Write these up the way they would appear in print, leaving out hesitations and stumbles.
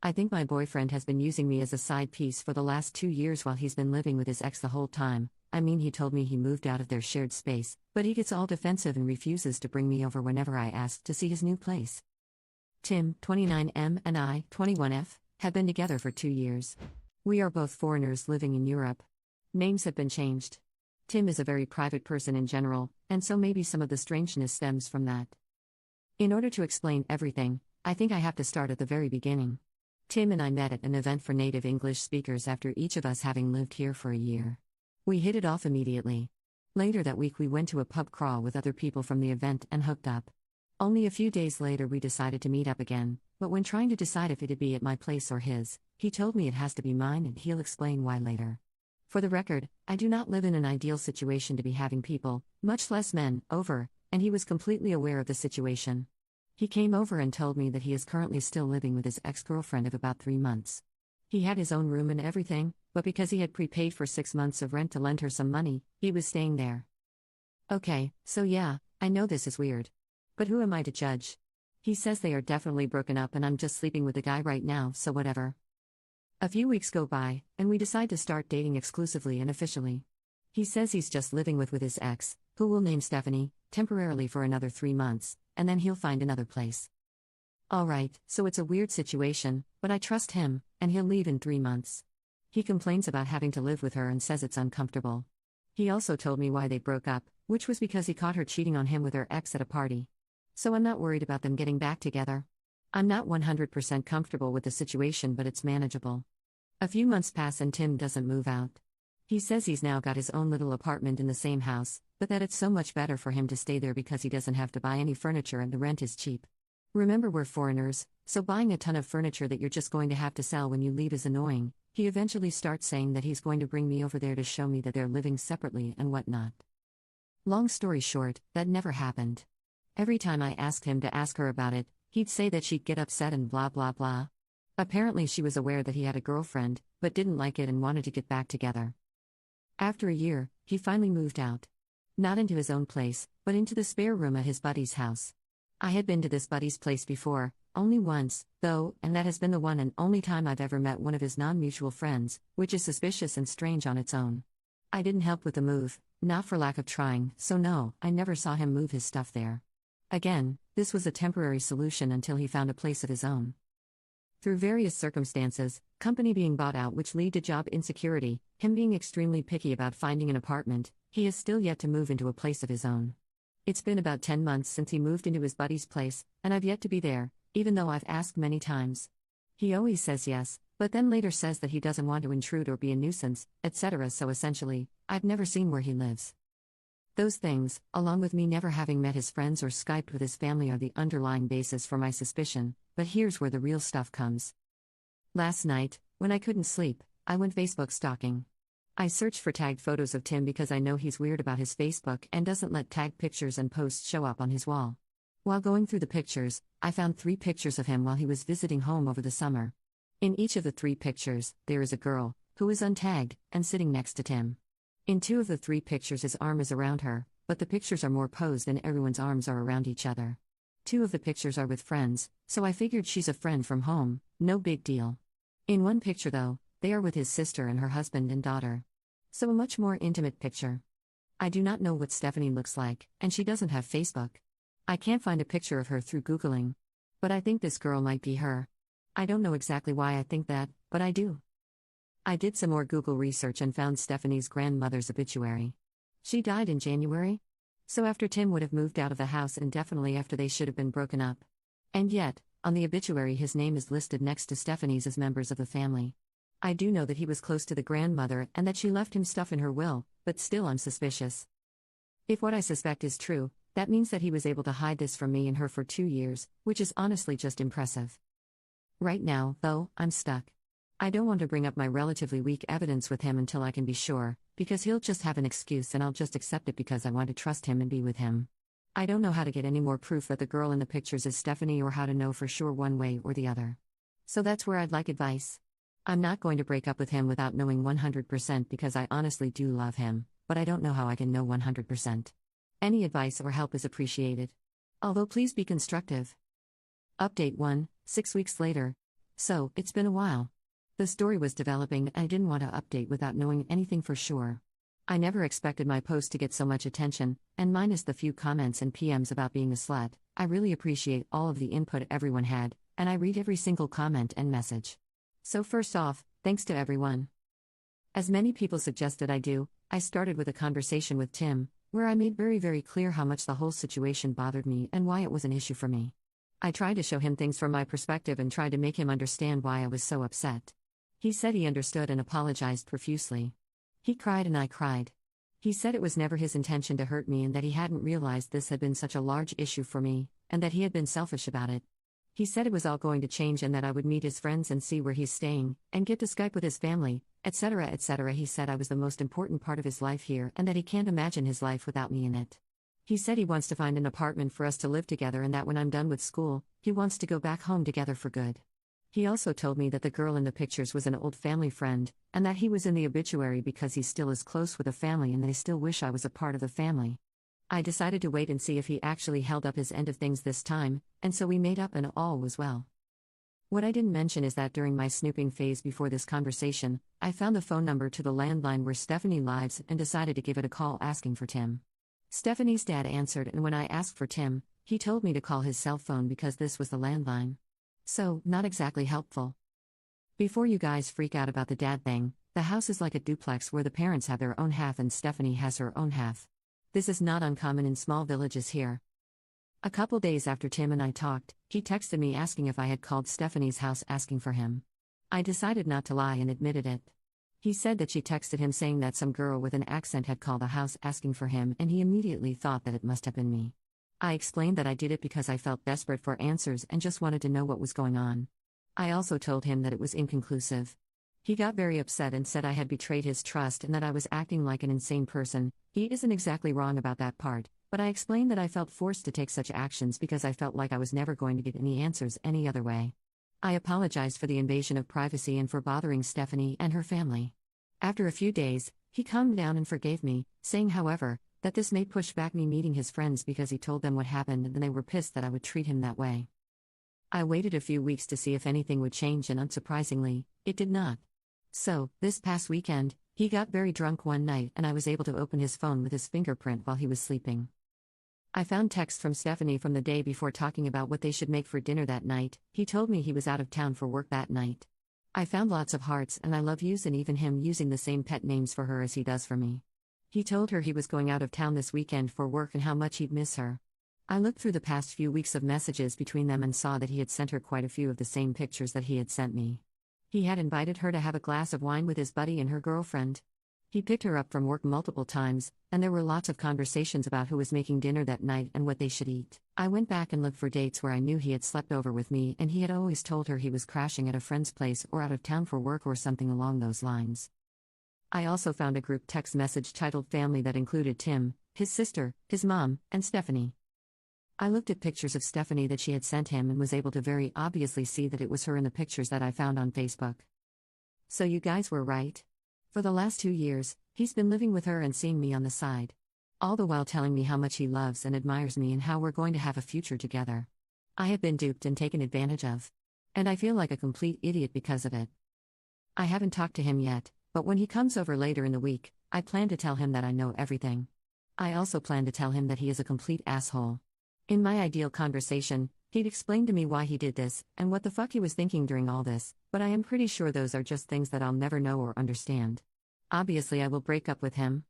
I think my boyfriend has been using me as a side piece for the last 2 years while he's been living with his ex the whole time. I mean, he told me he moved out of their shared space, but he gets all defensive and refuses to bring me over whenever I ask to see his new place. Tim, 29M, and I, 21F, have been together for 2 years. We are both foreigners living in Europe. Names have been changed. Tim is a very private person in general, and so maybe some of the strangeness stems from that. In order to explain everything, I think I have to start at the very beginning. Tim and I met at an event for native English speakers after each of us having lived here for a year. We hit it off immediately. Later that week we went to a pub crawl with other people from the event and hooked up. Only a few days later we decided to meet up again, but when trying to decide if it'd be at my place or his, he told me it has to be mine and he'll explain why later. For the record, I do not live in an ideal situation to be having people, much less men, over, and he was completely aware of the situation. He came over and told me that he is currently still living with his ex-girlfriend of about 3 months. He had his own room and everything, but because he had prepaid for 6 months of rent to lend her some money, he was staying there. Okay, so yeah, I know this is weird. But who am I to judge? He says they are definitely broken up and I'm just sleeping with the guy right now, so whatever. A few weeks go by, and we decide to start dating exclusively and officially. He says he's just living with his ex, who we'll name Stephanie, temporarily for another 3 months, and then he'll find another place. Alright, so it's a weird situation, but I trust him, and he'll leave in 3 months. He complains about having to live with her and says it's uncomfortable. He also told me why they broke up, which was because he caught her cheating on him with her ex at a party. So I'm not worried about them getting back together. I'm not 100% comfortable with the situation, but it's manageable. A few months pass and Tim doesn't move out. He says he's now got his own little apartment in the same house, but that it's so much better for him to stay there because he doesn't have to buy any furniture and the rent is cheap. Remember, we're foreigners, so buying a ton of furniture that you're just going to have to sell when you leave is annoying. He eventually starts saying that he's going to bring me over there to show me that they're living separately and whatnot. Long story short, that never happened. Every time I asked him to ask her about it, he'd say that she'd get upset and blah blah blah. Apparently she was aware that he had a girlfriend, but didn't like it and wanted to get back together. After a year, he finally moved out. Not into his own place, but into the spare room at his buddy's house. I had been to this buddy's place before, only once, though, and that has been the one and only time I've ever met one of his non-mutual friends, which is suspicious and strange on its own. I didn't help with the move, not for lack of trying, so no, I never saw him move his stuff there. Again, this was a temporary solution until he found a place of his own. Through various circumstances, company being bought out which lead to job insecurity, him being extremely picky about finding an apartment, he has still yet to move into a place of his own. It's been about 10 months since he moved into his buddy's place, and I've yet to be there, even though I've asked many times. He always says yes, but then later says that he doesn't want to intrude or be a nuisance, etc. So essentially, I've never seen where he lives. Those things, along with me never having met his friends or Skyped with his family, are the underlying basis for my suspicion, but here's where the real stuff comes. Last night, when I couldn't sleep, I went Facebook stalking. I searched for tagged photos of Tim because I know he's weird about his Facebook and doesn't let tagged pictures and posts show up on his wall. While going through the pictures, I found 3 pictures of him while he was visiting home over the summer. In each of the 3 pictures, there is a girl, who is untagged, and sitting next to Tim. In 2 of the 3 pictures his arm is around her, but the pictures are more posed and everyone's arms are around each other. 2 of the pictures are with friends, so I figured she's a friend from home, no big deal. In 1 picture though, they are with his sister and her husband and daughter. So a much more intimate picture. I do not know what Stephanie looks like, and she doesn't have Facebook. I can't find a picture of her through Googling. But I think this girl might be her. I don't know exactly why I think that, but I do. I did some more Google research and found Stephanie's grandmother's obituary. She died in January? So after Tim would have moved out of the house and definitely after they should have been broken up. And yet, on the obituary his name is listed next to Stephanie's as members of the family. I do know that he was close to the grandmother and that she left him stuff in her will, but still I'm suspicious. If what I suspect is true, that means that he was able to hide this from me and her for 2 years, which is honestly just impressive. Right now, though, I'm stuck. I don't want to bring up my relatively weak evidence with him until I can be sure, because he'll just have an excuse and I'll just accept it because I want to trust him and be with him. I don't know how to get any more proof that the girl in the pictures is Stephanie or how to know for sure one way or the other. So that's where I'd like advice. I'm not going to break up with him without knowing 100% because I honestly do love him, but I don't know how I can know 100%. Any advice or help is appreciated. Although please be constructive. Update 1, 6 weeks later. So, it's been a while. The story was developing and I didn't want to update without knowing anything for sure. I never expected my post to get so much attention, and minus the few comments and PMs about being a slut, I really appreciate all of the input everyone had, and I read every single comment and message. So first off, thanks to everyone. As many people suggested I do, I started with a conversation with Tim, where I made very clear how much the whole situation bothered me and why it was an issue for me. I tried to show him things from my perspective and tried to make him understand why I was so upset. He said he understood and apologized profusely. He cried and I cried. He said it was never his intention to hurt me and that he hadn't realized this had been such a large issue for me, and that he had been selfish about it. He said it was all going to change and that I would meet his friends and see where he's staying, and get to Skype with his family, etc. etc. He said I was the most important part of his life here and that he can't imagine his life without me in it. He said he wants to find an apartment for us to live together and that when I'm done with school, he wants to go back home together for good. He also told me that the girl in the pictures was an old family friend, and that he was in the obituary because he still is close with the family and they still wish I was a part of the family. I decided to wait and see if he actually held up his end of things this time, and so we made up and all was well. What I didn't mention is that during my snooping phase before this conversation, I found the phone number to the landline where Stephanie lives and decided to give it a call asking for Tim. Stephanie's dad answered, and when I asked for Tim, he told me to call his cell phone because this was the landline. So, not exactly helpful. Before you guys freak out about the dad thing, the house is like a duplex where the parents have their own half and Stephanie has her own half. This is not uncommon in small villages here. A couple days after Tim and I talked, he texted me asking if I had called Stephanie's house asking for him. I decided not to lie and admitted it. He said that she texted him saying that some girl with an accent had called the house asking for him and he immediately thought that it must have been me. I explained that I did it because I felt desperate for answers and just wanted to know what was going on. I also told him that it was inconclusive. He got very upset and said I had betrayed his trust and that I was acting like an insane person. He isn't exactly wrong about that part, but I explained that I felt forced to take such actions because I felt like I was never going to get any answers any other way. I apologized for the invasion of privacy and for bothering Stephanie and her family. After a few days, he calmed down and forgave me, saying, however, that this may push back me meeting his friends because he told them what happened and they were pissed that I would treat him that way. I waited a few weeks to see if anything would change and unsurprisingly, it did not. So, this past weekend, he got very drunk one night and I was able to open his phone with his fingerprint while he was sleeping. I found texts from Stephanie from the day before talking about what they should make for dinner that night. He told me he was out of town for work that night. I found lots of hearts and I love yous and even him using the same pet names for her as he does for me. He told her he was going out of town this weekend for work and how much he'd miss her. I looked through the past few weeks of messages between them and saw that he had sent her quite a few of the same pictures that he had sent me. He had invited her to have a glass of wine with his buddy and her girlfriend. He picked her up from work multiple times, and there were lots of conversations about who was making dinner that night and what they should eat. I went back and looked for dates where I knew he had slept over with me and he had always told her he was crashing at a friend's place or out of town for work or something along those lines. I also found a group text message titled Family that included Tim, his sister, his mom, and Stephanie. I looked at pictures of Stephanie that she had sent him and was able to very obviously see that it was her in the pictures that I found on Facebook. So you guys were right. For the last 2 years, he's been living with her and seeing me on the side. All the while telling me how much he loves and admires me and how we're going to have a future together. I have been duped and taken advantage of. And I feel like a complete idiot because of it. I haven't talked to him yet, but when he comes over later in the week, I plan to tell him that I know everything. I also plan to tell him that he is a complete asshole. In my ideal conversation, he'd explain to me why he did this and what the fuck he was thinking during all this, but I am pretty sure those are just things that I'll never know or understand. Obviously, I will break up with him.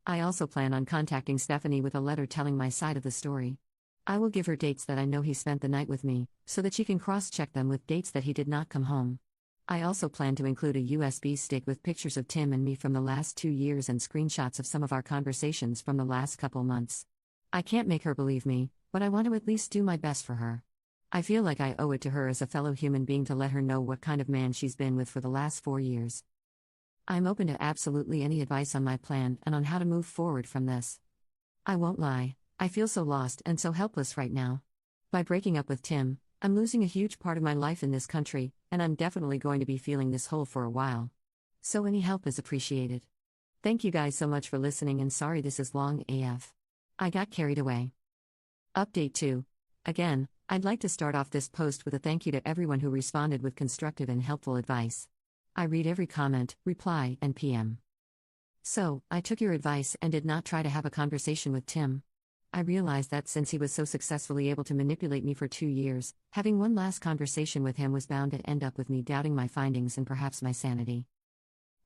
I also plan on contacting Stephanie with a letter telling my side of the story. I will give her dates that I know he spent the night with me, so that she can cross-check them with dates that he did not come home. I also plan to include a USB stick with pictures of Tim and me from the last 2 years and screenshots of some of our conversations from the last couple months. I can't make her believe me, but I want to at least do my best for her. I feel like I owe it to her as a fellow human being to let her know what kind of man she's been with for the last 4 years. I'm open to absolutely any advice on my plan and on how to move forward from this. I won't lie, I feel so lost and so helpless right now. By breaking up with Tim, I'm losing a huge part of my life in this country, and I'm definitely going to be feeling this hole for a while. So any help is appreciated. Thank you guys so much for listening and sorry this is long AF. I got carried away. Update 2. Again, I'd like to start off this post with a thank you to everyone who responded with constructive and helpful advice. I read every comment, reply, and PM. So, I took your advice and did not try to have a conversation with Tim. I realized that since he was so successfully able to manipulate me for 2 years, having one last conversation with him was bound to end up with me doubting my findings and perhaps my sanity.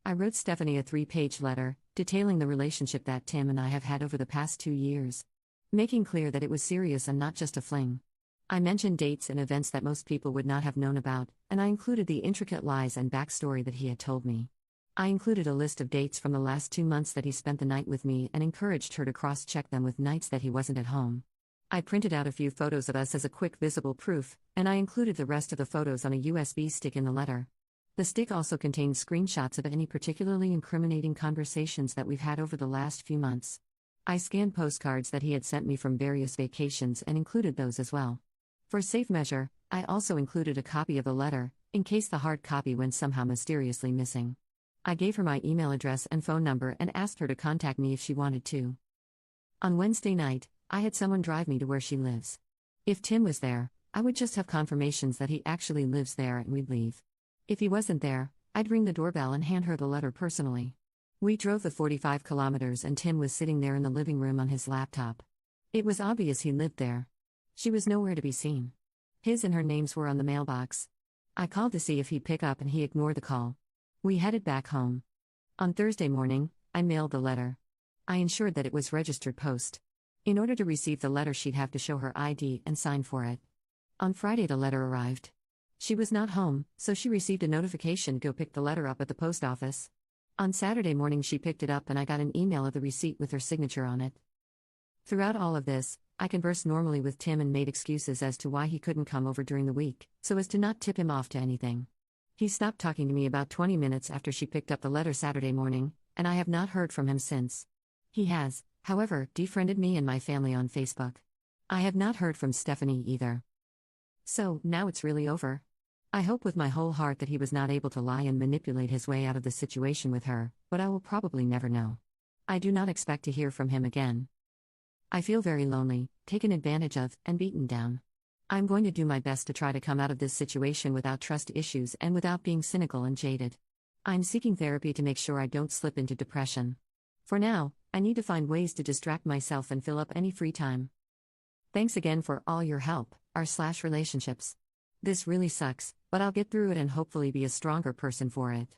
I wrote Stephanie a 3-page letter, detailing the relationship that Tim and I have had over the past 2 years, making clear that it was serious and not just a fling. I mentioned dates and events that most people would not have known about, and I included the intricate lies and backstory that he had told me. I included a list of dates from the last 2 months that he spent the night with me and encouraged her to cross-check them with nights that he wasn't at home. I printed out a few photos of us as a quick visible proof, and I included the rest of the photos on a USB stick in the letter. The stick also contained screenshots of any particularly incriminating conversations that we've had over the last few months. I scanned postcards that he had sent me from various vacations and included those as well. For safe measure, I also included a copy of the letter, in case the hard copy went somehow mysteriously missing. I gave her my email address and phone number and asked her to contact me if she wanted to. On Wednesday night, I had someone drive me to where she lives. If Tim was there, I would just have confirmations that he actually lives there and we'd leave. If he wasn't there, I'd ring the doorbell and hand her the letter personally. We drove the 45 kilometers and Tim was sitting there in the living room on his laptop. It was obvious he lived there. She was nowhere to be seen. His and her names were on the mailbox. I called to see if he'd pick up and he ignored the call. We headed back home. On Thursday morning, I mailed the letter. I ensured that it was registered post. In order to receive the letter, she'd have to show her ID and sign for it. On Friday, the letter arrived. She was not home, so she received a notification to go pick the letter up at the post office. On Saturday morning, she picked it up and I got an email of the receipt with her signature on it. Throughout all of this, I conversed normally with Tim and made excuses as to why he couldn't come over during the week, so as to not tip him off to anything. He stopped talking to me about 20 minutes after she picked up the letter Saturday morning, and I have not heard from him since. He has, however, defriended me and my family on Facebook. I have not heard from Stephanie either. So, now it's really over. I hope with my whole heart that he was not able to lie and manipulate his way out of the situation with her, but I will probably never know. I do not expect to hear from him again. I feel very lonely, taken advantage of, and beaten down. I'm going to do my best to try to come out of this situation without trust issues and without being cynical and jaded. I'm seeking therapy to make sure I don't slip into depression. For now, I need to find ways to distract myself and fill up any free time. Thanks again for all your help, r/relationships. This really sucks, but I'll get through it and hopefully be a stronger person for it.